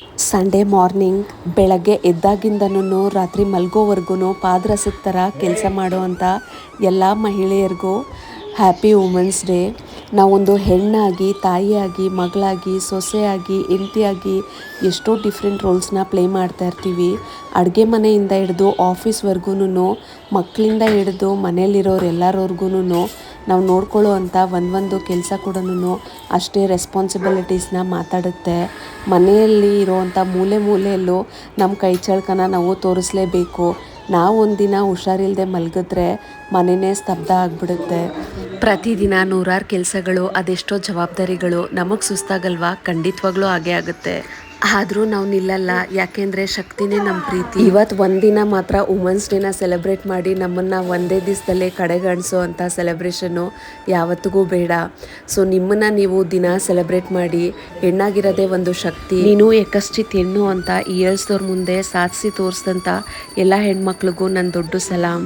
Sunday morning ಬೆಳಗ್ಗೆ ಎದ್ದಾಗಿಂದನೂ ರಾತ್ರಿ ಮಲ್ಗೋವರೆಗೂ ಪಾದರಸದ ಥರ ಕೆಲಸ ಮಾಡುವಂಥ ಎಲ್ಲ ಮಹಿಳೆಯರಿಗೂ ಹ್ಯಾಪಿ ವುಮೆನ್ಸ್ ಡೇ. ನಾವೊಂದು ಹೆಣ್ಣಾಗಿ, ತಾಯಿಯಾಗಿ, ಮಗಳಾಗಿ, ಸೊಸೆಯಾಗಿ, ಹೆಂಡತಿಯಾಗಿ ಎಷ್ಟೋ ಡಿಫ್ರೆಂಟ್ ರೋಲ್ಸ್ನ ಪ್ಲೇ ಮಾಡ್ತಾ ಇರ್ತೀವಿ. ಅಡುಗೆ ಮನೆಯಿಂದ ಹಿಡಿದು ಆಫೀಸ್ವರೆಗೂ, ಮಕ್ಕಳಿಂದ ಹಿಡಿದು ಮನೇಲಿರೋರು ಎಲ್ಲರವರ್ಗೂ ನಾವು ನೋಡ್ಕೊಳ್ಳೋ ಅಂಥ ಒಂದೊಂದು ಕೆಲಸ ಕೂಡ ಅಷ್ಟೇ ರೆಸ್ಪಾನ್ಸಿಬಿಲಿಟೀಸ್ನ ಮಾತಾಡುತ್ತೆ. ಮನೆಯಲ್ಲಿ ಇರೋವಂಥ ಮೂಲೆ ಮೂಲೆಯಲ್ಲೂ ನಮ್ಮ ಕೈ ಚಳಕನ ನಾವು ತೋರಿಸ್ಲೇಬೇಕು. ನಾವು ಒಂದಿನ ಹುಷಾರಿಲ್ಲದೆ ಮಲಗಿದ್ರೆ ಮನೆಯೇ ಸ್ತಬ್ಧ ಆಗಿಬಿಡುತ್ತೆ. ಪ್ರತಿದಿನ ನೂರಾರು ಕೆಲಸಗಳು, ಅದೆಷ್ಟೋ ಜವಾಬ್ದಾರಿಗಳು, ನಮಗೆ ಸುಸ್ತಾಗಲ್ವಾ? ಖಂಡಿತವಾಗ್ಲೂ ಹಾಗೇ ಆಗುತ್ತೆ. ಆದರೂ ನಾವು ನಿಲ್ಲಲ್ಲ, ಯಾಕೆಂದರೆ ಶಕ್ತಿನೇ ನಮ್ಮ ಪ್ರೀತಿ. ಇವತ್ತು ಒಂದಿನ ಮಾತ್ರ ವುಮೆನ್ಸ್ ಡೇನ ಸೆಲೆಬ್ರೇಟ್ ಮಾಡಿ ನಮ್ಮನ್ನು ಒಂದೇ ದಿವಸದಲ್ಲೇ ಕಡೆಗಣಿಸೋ ಅಂಥ ಸೆಲೆಬ್ರೇಷನ್ನು ಯಾವತ್ತಿಗೂ ಬೇಡ. ಸೊ ನಿಮ್ಮನ್ನು ನೀವು ದಿನ ಸೆಲೆಬ್ರೇಟ್ ಮಾಡಿ. ಹೆಣ್ಣಾಗಿರೋದೇ ಒಂದು ಶಕ್ತಿ. ನೀನು ಯಕಶ್ಚಿತ್ ಹೆಣ್ಣು ಅಂತ ಈ ಹೇಳ್ಸ್ದವ್ರ ಮುಂದೆ ಸಾಧಿಸಿ ತೋರಿಸಿದಂಥ ಎಲ್ಲ ಹೆಣ್ಮಕ್ಳಿಗೂ ನನ್ನ ದೊಡ್ಡ ಸಲಾಂ.